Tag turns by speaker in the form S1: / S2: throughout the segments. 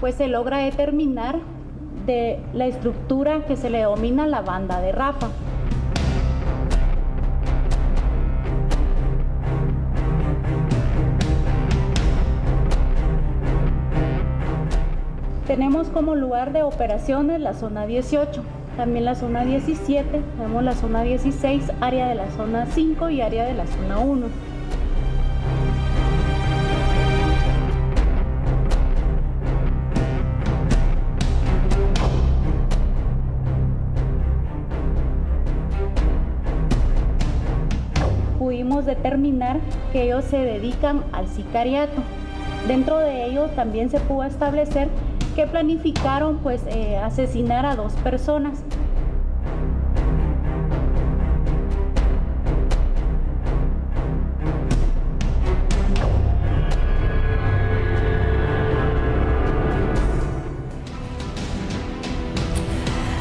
S1: pues se logra determinar de la estructura que se le denomina la banda de Rafa. Tenemos como lugar de operaciones la zona 18, también la zona 17, tenemos la zona 16, área de la zona 5 y área de la zona 1. Pudimos determinar que ellos se dedican al sicariato. Dentro de ellos también se pudo establecer que planificaron pues asesinar a 2 personas.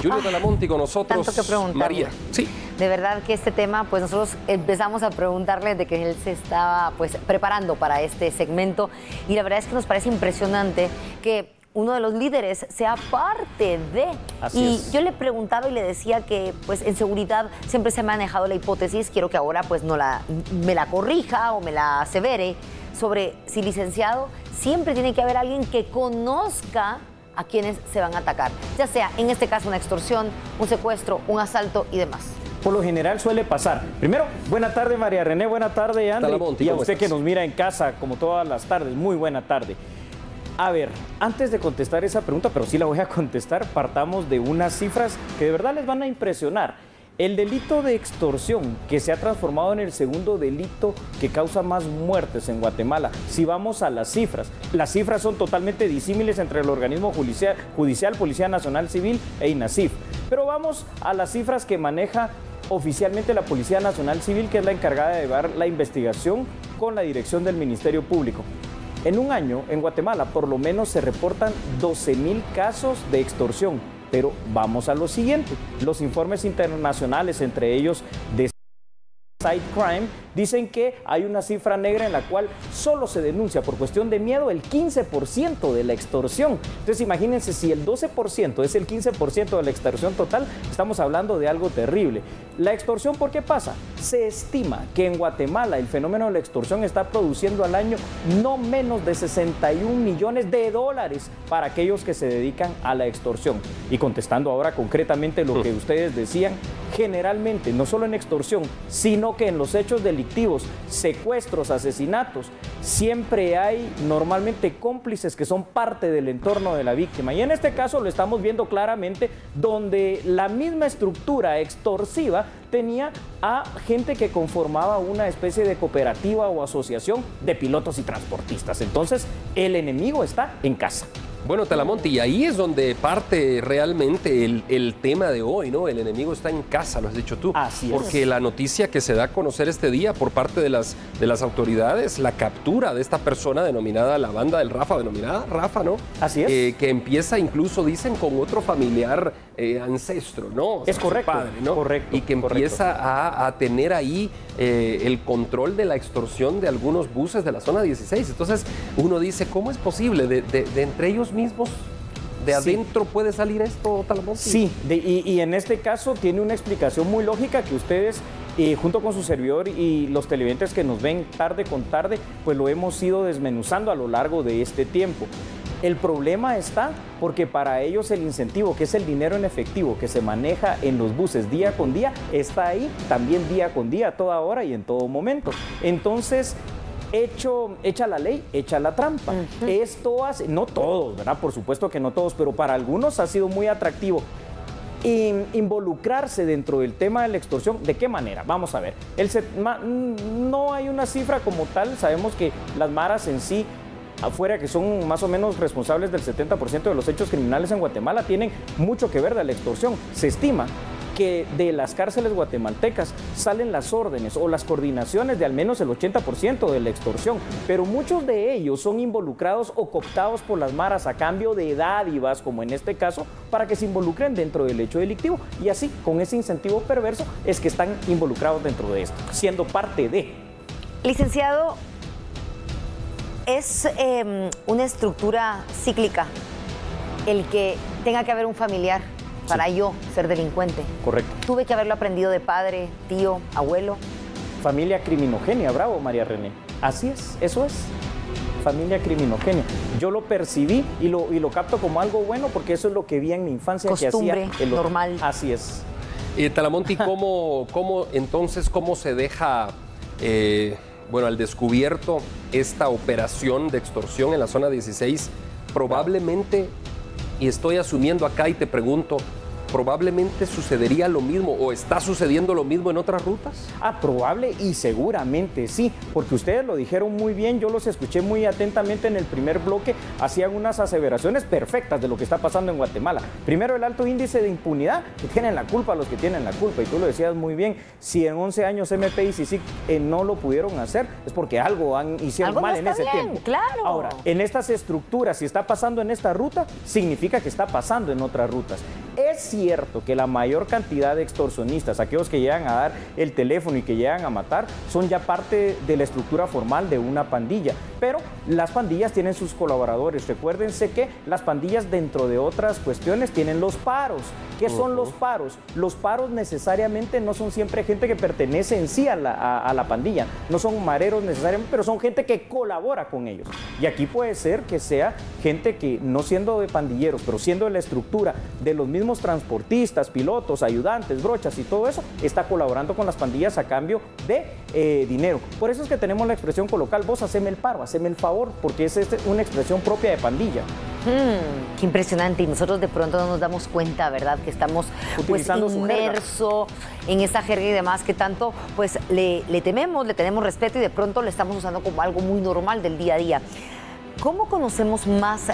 S2: Julia Talamonte con nosotros.
S3: Tanto que preguntarle.
S2: María. Sí.
S3: De verdad que este tema, pues nosotros empezamos a preguntarle de que él se estaba pues preparando para este segmento y la verdad es que nos parece impresionante que uno de los líderes sea parte de.
S4: Así es.
S3: Yo le preguntaba y le decía que pues en seguridad siempre se ha manejado la hipótesis, quiero que ahora pues me la corrija o me la asevere, sobre si licenciado, siempre tiene que haber alguien que conozca a quienes se van a atacar, ya sea en este caso una extorsión, un secuestro, un asalto y demás.
S4: Por lo general suele pasar. Primero, buena tarde María René, buena tarde André,
S2: Talamonte,
S4: y a
S2: ¿cómo
S4: usted
S2: estás?
S4: que nos mira en casa como todas las tardes, muy buena tarde. A ver, antes de contestar esa pregunta, pero sí la voy a contestar, partamos de unas cifras que de verdad les van a impresionar. El delito de extorsión, que se ha transformado en el segundo delito que causa más muertes en Guatemala. Si vamos a las cifras son totalmente disímiles entre el organismo judicial, Policía Nacional Civil e INASIF. Pero vamos a las cifras que maneja oficialmente la Policía Nacional Civil, que es la encargada de llevar la investigación con la dirección del Ministerio Público. En un año, en Guatemala, por lo menos se reportan 12,000 casos de extorsión. Pero vamos a lo siguiente. Los informes internacionales, entre ellos de Cybercrime, dicen que hay una cifra negra en la cual solo se denuncia por cuestión de miedo el 15% de la extorsión. Entonces imagínense, si el 12% es el 15% de la extorsión total, estamos hablando de algo terrible. La extorsión, ¿por qué pasa? Se estima que en Guatemala el fenómeno de la extorsión está produciendo al año no menos de 61 millones de dólares para aquellos que se dedican a la extorsión. Y contestando ahora concretamente lo que ustedes decían, generalmente, no solo en extorsión, sino que en los hechos delictivos, secuestros, asesinatos, siempre hay normalmente cómplices que son parte del entorno de la víctima. Y en este caso lo estamos viendo claramente, donde la misma estructura extorsiva tenía a gente que conformaba una especie de cooperativa o asociación de pilotos y transportistas. Entonces, el enemigo está en casa.
S2: Bueno, Talamonte, y ahí es donde parte realmente el tema de hoy, ¿no? El enemigo está en casa, lo has dicho tú.
S4: Así es.
S2: Porque la noticia que se da a conocer este día por parte de las autoridades, la captura de esta persona denominada la banda del Rafa, denominada Rafa, ¿no?
S4: Así es.
S2: Que empieza incluso, dicen, con otro familiar ancestro, ¿no? O sea,
S4: Es correcto,
S2: su padre, ¿no?
S4: correcto,
S2: Y que empieza a tener ahí el control de la extorsión de algunos buses de la zona 16. Entonces uno dice, ¿cómo es posible? De entre ellos mismos, de adentro puede salir esto, Talamonte.
S4: Sí, y en este caso tiene una explicación muy lógica que ustedes, junto con su servidor y los televidentes que nos ven tarde con tarde, pues lo hemos ido desmenuzando a lo largo de este tiempo. El problema está porque para ellos el incentivo, que es el dinero en efectivo que se maneja en los buses día con día, está ahí también día con día, a toda hora y en todo momento. Entonces, hecha la ley, hecha la trampa. Esto hace, no todos, ¿verdad? Por supuesto que no todos, pero para algunos ha sido muy atractivo involucrarse dentro del tema de la extorsión. ¿De qué manera? Vamos a ver. No hay una cifra como tal, sabemos que las maras en sí, afuera, que son más o menos responsables del 70% de los hechos criminales en Guatemala, tienen mucho que ver de la extorsión. Se estima que de las cárceles guatemaltecas salen las órdenes o las coordinaciones de al menos el 80% de la extorsión, pero muchos de ellos son involucrados o cooptados por las maras a cambio de dádivas, como en este caso, para que se involucren dentro del hecho delictivo, y así, con ese incentivo perverso, es que están involucrados dentro de esto, siendo parte de.
S3: Licenciado, ¿es una estructura cíclica el que tenga que haber un familiar para yo ser delincuente.
S4: Correcto.
S3: Tuve que haberlo aprendido de padre, tío, abuelo.
S4: Familia criminogénea, bravo, María René. Así es, eso es. Familia criminogénea. Yo lo percibí y lo capto como algo bueno porque eso es lo que vi en mi infancia.
S3: Costumbre,
S4: que hacía
S3: normal.
S4: Así es.
S2: Talamonte, ¿cómo se deja al descubierto esta operación de extorsión en la zona 16? Probablemente, y estoy asumiendo acá y te pregunto, ¿probablemente sucedería lo mismo o está sucediendo lo mismo en otras rutas?
S4: Probable y seguramente sí, porque ustedes lo dijeron muy bien, yo los escuché muy atentamente en el primer bloque, hacían unas aseveraciones perfectas de lo que está pasando en Guatemala. Primero, el alto índice de impunidad, que tienen la culpa los que tienen la culpa, y tú lo decías muy bien, si en 11 años MP y CICIG no lo pudieron hacer, es porque algo hicieron
S3: algo
S4: mal
S3: no
S4: en ese
S3: bien,
S4: tiempo.
S3: Claro.
S4: Ahora, en estas estructuras, si está pasando en esta ruta, significa que está pasando en otras rutas. Es cierto que la mayor cantidad de extorsionistas, aquellos que llegan a dar el teléfono y que llegan a matar, son ya parte de la estructura formal de una pandilla. Pero las pandillas tienen sus colaboradores. Recuérdense que las pandillas, dentro de otras cuestiones, tienen los paros. ¿Qué son los paros? Los paros necesariamente no son siempre gente que pertenece en sí a la pandilla. No son mareros necesariamente, pero son gente que colabora con ellos. Y aquí puede ser que sea gente que, no siendo de pandilleros, pero siendo de la estructura de los mismos transportistas, pilotos, ayudantes, brochas y todo eso, está colaborando con las pandillas a cambio de dinero. Por eso es que tenemos la expresión coloquial, vos haceme el paro, haceme el favor, porque es una expresión propia de pandilla.
S3: Qué impresionante, y nosotros de pronto no nos damos cuenta, ¿verdad? Que estamos inmersos en esa jerga y demás, que tanto pues le tememos, le tenemos respeto y de pronto le estamos usando como algo muy normal del día a día. ¿Cómo conocemos más,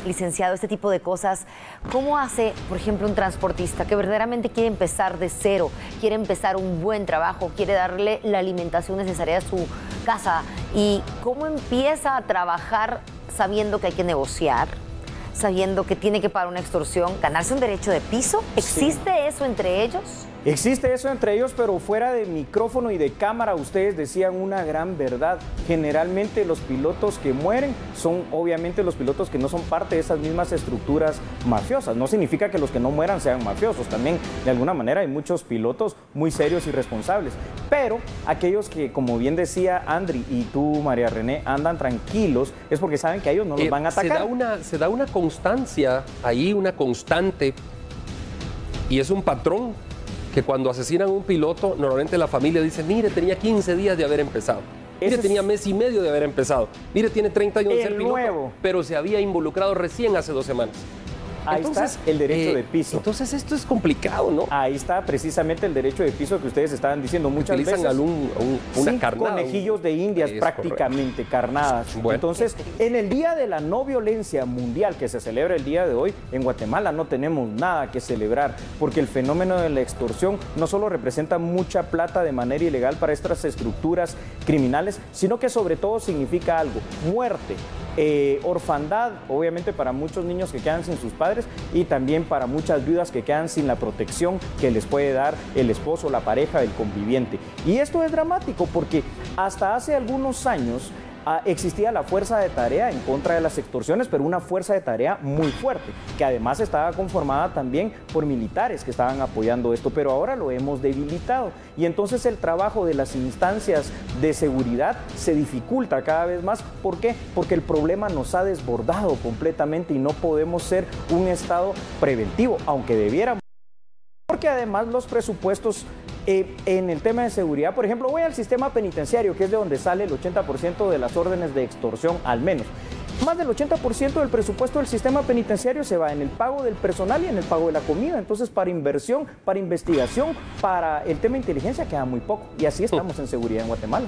S3: licenciado, este tipo de cosas? ¿Cómo hace, por ejemplo, un transportista que verdaderamente quiere empezar de cero, quiere empezar un buen trabajo, quiere darle la alimentación necesaria a su casa? ¿Y cómo empieza a trabajar sabiendo que hay que negociar, sabiendo que tiene que pagar una extorsión, ganarse un derecho de piso? ¿Existe eso entre ellos?
S4: Existe eso entre ellos, pero fuera de micrófono y de cámara ustedes decían una gran verdad. Generalmente los pilotos que mueren son obviamente los pilotos que no son parte de esas mismas estructuras mafiosas. No significa que los que no mueran sean mafiosos. También de alguna manera hay muchos pilotos muy serios y responsables. Pero aquellos que, como bien decía Andri y tú, María René, andan tranquilos, es porque saben que a ellos no los van a atacar.
S2: Se da una constancia ahí, una constante, y es un patrón que cuando asesinan a un piloto, normalmente la familia dice, mire, tenía 15 días de haber empezado. Mire, tenía mes y medio de haber empezado. Mire, tiene 30 años de ser piloto, pero se había involucrado recién hace 2 semanas.
S4: Ahí entonces, está el derecho de piso.
S2: Entonces esto es complicado, ¿no?
S4: Ahí está precisamente el derecho de piso que ustedes estaban diciendo muchas veces.
S2: Utilizan una carnada.
S4: Conejillos de indias prácticamente, carnadas. Bueno. Entonces, en el Día de la No Violencia Mundial que se celebra el día de hoy, en Guatemala no tenemos nada que celebrar, porque el fenómeno de la extorsión no solo representa mucha plata de manera ilegal para estas estructuras criminales, sino que sobre todo significa algo, muerte, orfandad, obviamente para muchos niños que quedan sin sus padres y también para muchas viudas que quedan sin la protección que les puede dar el esposo, la pareja, el conviviente. Y esto es dramático porque hasta hace algunos años existía la fuerza de tarea en contra de las extorsiones, pero una fuerza de tarea muy fuerte, que además estaba conformada también por militares que estaban apoyando esto, pero ahora lo hemos debilitado y entonces el trabajo de las instancias de seguridad se dificulta cada vez más. ¿Por qué? Porque el problema nos ha desbordado completamente y no podemos ser un Estado preventivo, aunque debiéramos, porque además los presupuestos en el tema de seguridad, por ejemplo, voy al sistema penitenciario, que es de donde sale el 80% de las órdenes de extorsión, al menos. Más del 80% del presupuesto del sistema penitenciario se va en el pago del personal y en el pago de la comida. Entonces, para inversión, para investigación, para el tema de inteligencia queda muy poco. Y así estamos en seguridad en Guatemala.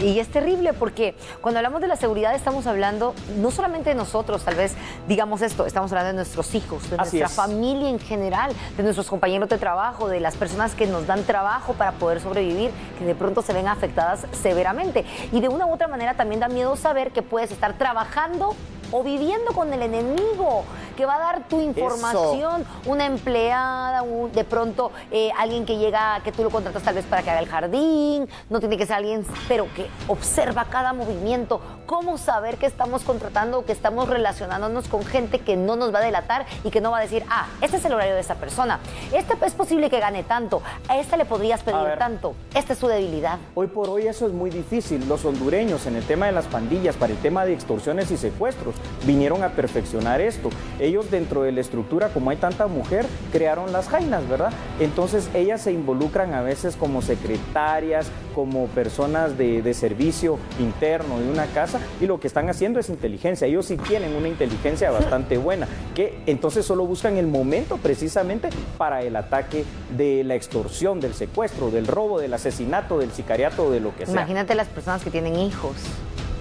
S3: Y es terrible porque cuando hablamos de la seguridad estamos hablando no solamente de nosotros, tal vez digamos esto, estamos hablando de nuestros hijos, de nuestra familia en general, de nuestros compañeros de trabajo, de las personas que nos dan trabajo para poder sobrevivir, que de pronto se ven afectadas severamente. Y de una u otra manera también da miedo saber que puedes estar trabajando o viviendo con el enemigo, que va a dar tu información, una empleada, de pronto alguien que llega, que tú lo contratas tal vez para que haga el jardín, no tiene que ser alguien, pero que observa cada movimiento. cómo saber que estamos contratando o que estamos relacionándonos con gente que no nos va a delatar y que no va a decir, este es el horario de esta persona, es posible que gane tanto, a esta le podrías pedir tanto, esta es su debilidad?
S4: Hoy por hoy eso es muy difícil. Los hondureños en el tema de las pandillas, para el tema de extorsiones y secuestros, vinieron a perfeccionar esto. Ellos dentro de la estructura, como hay tanta mujer, crearon las jainas, ¿verdad? Entonces ellas se involucran a veces como secretarias, como personas de servicio interno de una casa, y lo que están haciendo es inteligencia. Ellos sí tienen una inteligencia bastante buena, que entonces solo buscan el momento precisamente para el ataque de la extorsión, del secuestro, del robo, del asesinato, del sicariato, de lo que sea.
S3: Imagínate las personas que tienen hijos.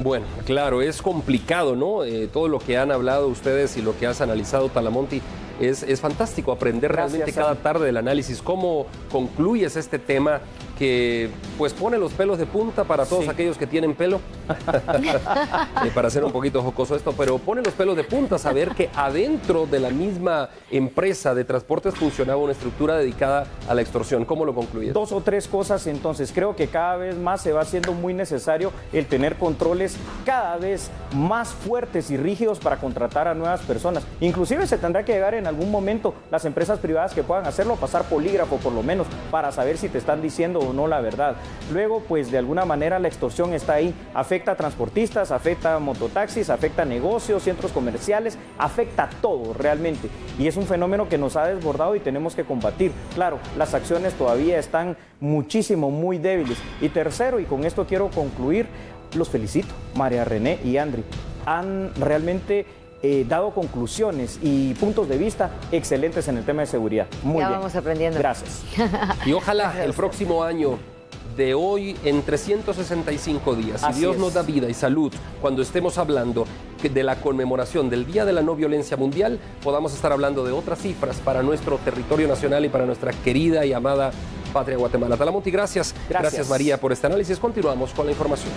S2: Bueno, claro, es complicado, ¿no? Todo lo que han hablado ustedes y lo que has analizado, Talamonte, es fantástico aprender realmente cada tarde del análisis. ¿Cómo concluyes este tema que pues pone los pelos de punta para todos aquellos que tienen pelo? Para hacer un poquito jocoso esto, pero pone los pelos de punta saber que adentro de la misma empresa de transportes funcionaba una estructura dedicada a la extorsión. ¿Cómo lo concluyes?
S4: 2 o 3 cosas, entonces. Creo que cada vez más se va haciendo muy necesario el tener controles cada vez más fuertes y rígidos para contratar a nuevas personas. Inclusive se tendrá que llegar en algún momento las empresas privadas que puedan hacerlo, pasar polígrafo por lo menos, para saber si te están diciendo o no la verdad. Luego, pues de alguna manera la extorsión está ahí. Afecta a transportistas, afecta a mototaxis, afecta a negocios, centros comerciales, afecta a todo realmente. Y es un fenómeno que nos ha desbordado y tenemos que combatir. Claro, las acciones todavía están muchísimo, muy débiles. Y tercero, y con esto quiero concluir, los felicito, María René y Andri. Han realmente dado conclusiones y puntos de vista excelentes en el tema de seguridad. Muy bien.
S3: Vamos aprendiendo.
S4: Gracias.
S2: Y ojalá el próximo año, de hoy en 365 días, si Dios nos da vida y salud, cuando estemos hablando de la conmemoración del Día de la No Violencia Mundial, podamos estar hablando de otras cifras para nuestro territorio nacional y para nuestra querida y amada patria Guatemala. Talamonte, gracias. Gracias, María, por este análisis. Continuamos con la información.